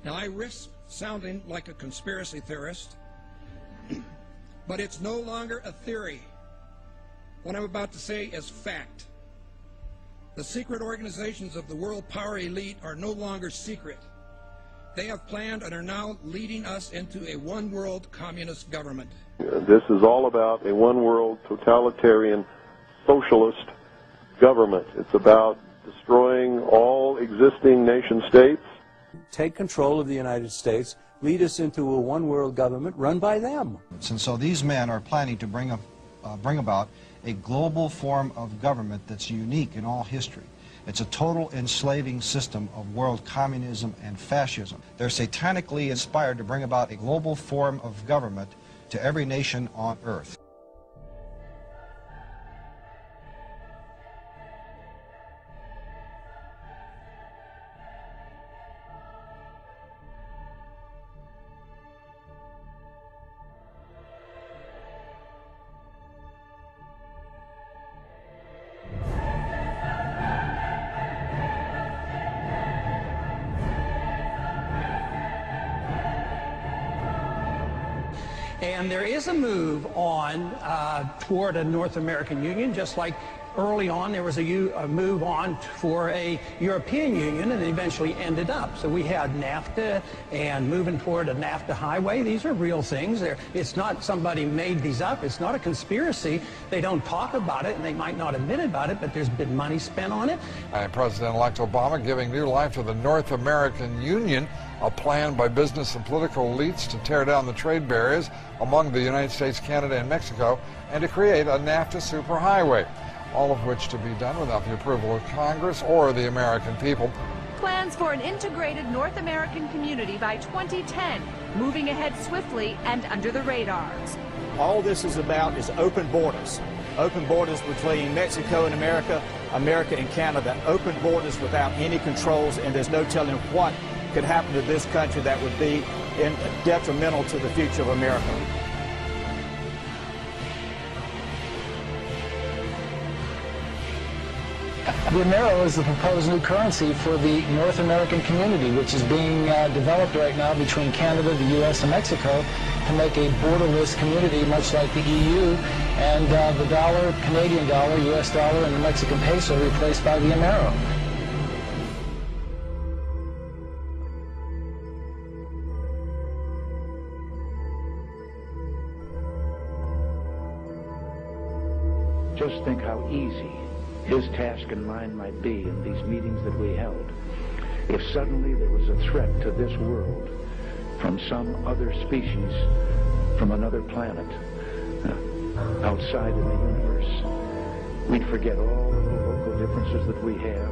Now, I risk sounding like a conspiracy theorist, but it's no longer a theory. What I'm about to say is fact. The secret organizations of the world power elite are no longer secret. They have planned and are now leading us into a one-world communist government. This is all about a one-world totalitarian socialist government. It's about destroying all existing nation-states. Take control of the United States, lead us into a one-world government run by them. And so these men are planning to bring about a global form of government that's unique in all history. It's a total enslaving system of world communism and fascism. They're satanically inspired to bring about a global form of government to every nation on earth. And there is a move on toward a North American Union, just like early on there was a move on for a European Union, and it eventually ended up. So we had NAFTA and moving toward a NAFTA highway. These are real things. It's not somebody made these up. It's not a conspiracy. They don't talk about it, and they might not admit about it, but there's been money spent on it. President-elect Obama giving new life to the North American Union, a plan by business and political elites to tear down the trade barriers among the United States, Canada, and Mexico, and to create a NAFTA superhighway, all of which to be done without the approval of Congress or the American people. Plans for an integrated North American community by 2010, moving ahead swiftly and under the radars. All this is about is open borders. Open borders between Mexico and America, America and Canada. Open borders without any controls, and there's no telling what could happen to this country that would be detrimental to the future of America. The Amero is the proposed new currency for the North American community, which is being developed right now between Canada, the U.S., and Mexico to make a borderless community, much like the EU, and the dollar, Canadian dollar, U.S. dollar, and the Mexican peso replaced by the Amero. Just think how easy his task and mine might be in these meetings that we held if suddenly there was a threat to this world from some other species, from another planet, outside in the universe. We'd forget all of the local differences that we have.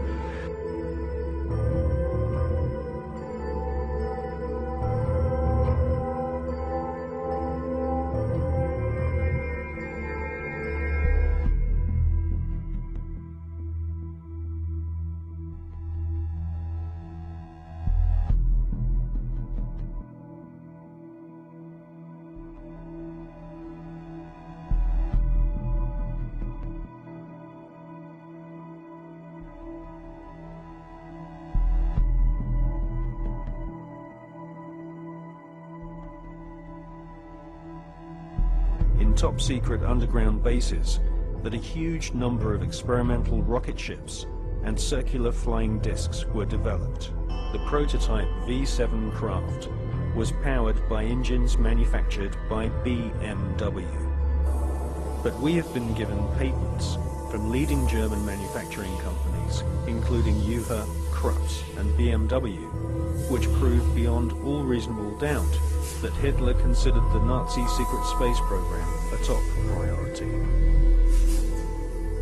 Top-secret underground bases that a huge number of experimental rocket ships and circular flying discs were developed. The prototype V-7 craft was powered by engines manufactured by BMW. But we have been given patents from leading German manufacturing companies, including Juha, Krups, and BMW, which proved beyond all reasonable doubt that Hitler considered the Nazi secret space program a top priority.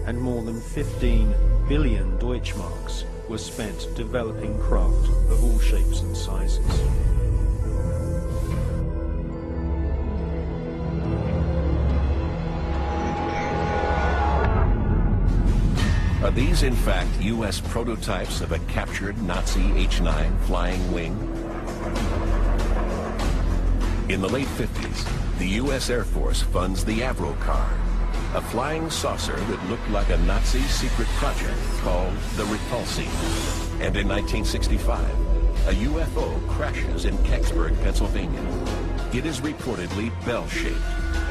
And more than 15 billion Deutschmarks were spent developing craft of all shapes and sizes. Are these in fact U.S. prototypes of a captured Nazi H-9 flying wing? In the late 50s, the U.S. Air Force funds the Avro car, a flying saucer that looked like a Nazi secret project called the Repulsi. And in 1965, a UFO crashes in Kecksburg, Pennsylvania. It is reportedly bell-shaped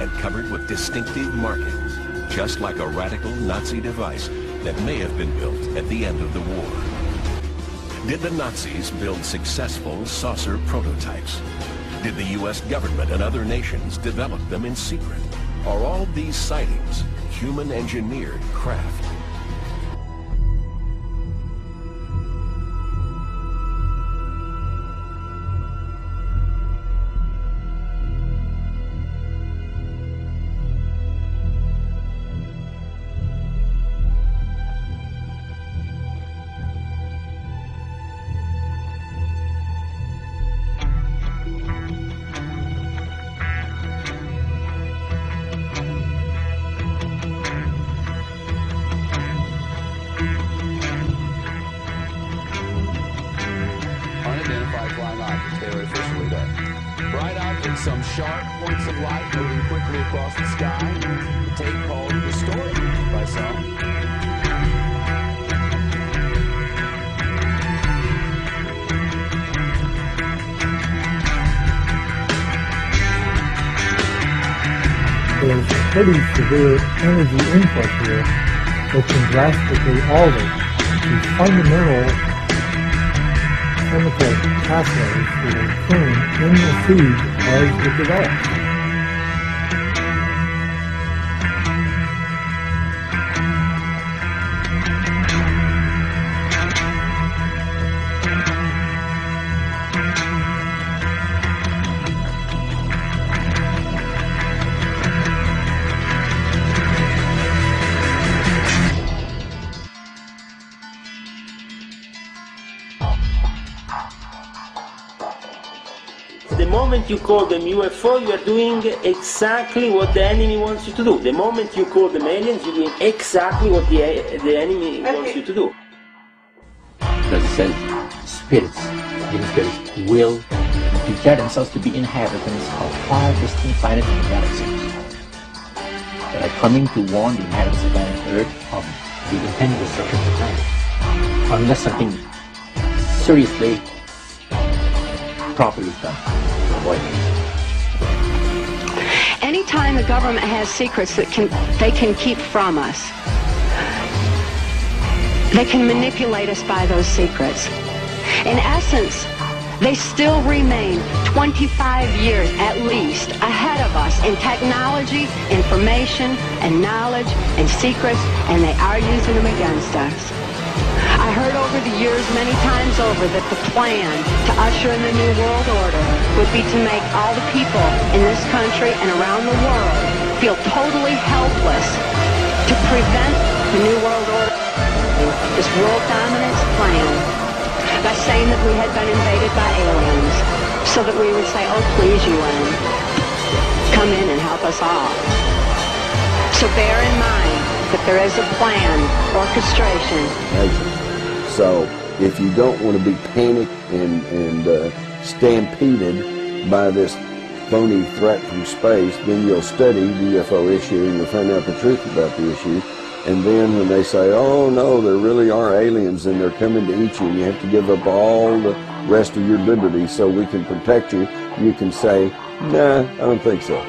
and covered with distinctive markings, just like a radical Nazi device that may have been built at the end of the war. Did the Nazis build successful saucer prototypes? Did the U.S. government and other nations develop them in secret? Are all these sightings human-engineered craft? Some sharp points of light moving quickly across the sky. The tape called Distorted by some. There's pretty severe energy input here that can drastically alter the fundamental chemical pathways that are occurring in the seed as it develops. The moment you call them UFO, you are doing exactly what the enemy wants you to do. The moment you call them aliens, you're doing exactly what the enemy wants you to do. Because it says spirits, human spirits, will declare themselves to be inhabitants of far distant planets in the galaxy that are coming to warn the inhabitants of planet Earth of the impending destruction of the planet, unless something seriously, properly done. Anytime the government has secrets that they can keep from us, they can manipulate us by those secrets. In essence, they still remain 25 years at least ahead of us in technology, information, and knowledge, and secrets, and they are using them against us. I heard over the years many times over that the plan to usher in the New World Order would be to make all the people in this country and around the world feel totally helpless to prevent the New World Order, this world dominance plan, by saying that we had been invaded by aliens, so that we would say, oh please UN, come in and help us all. So bear in mind that there is a plan, orchestration. So if you don't want to be panicked and stampeded by this phony threat from space, then you'll study the UFO issue and you'll find out the truth about the issue. And then when they say, oh no, there really are aliens and they're coming to eat you, and you have to give up all the rest of your liberty so we can protect you, you can say, nah, I don't think so.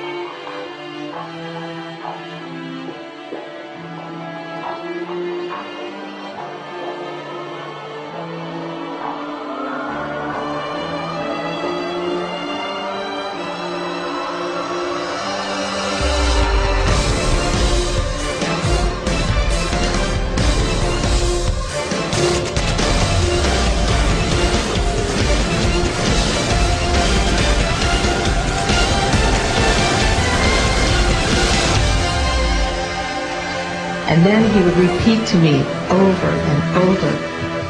And then he would repeat to me over and over,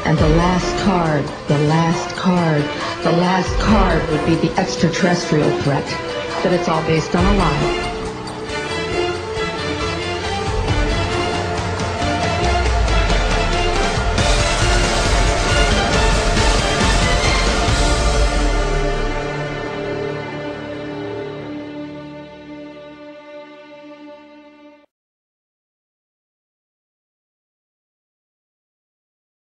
and the last card, the last card, the last card would be the extraterrestrial threat, that it's all based on a lie.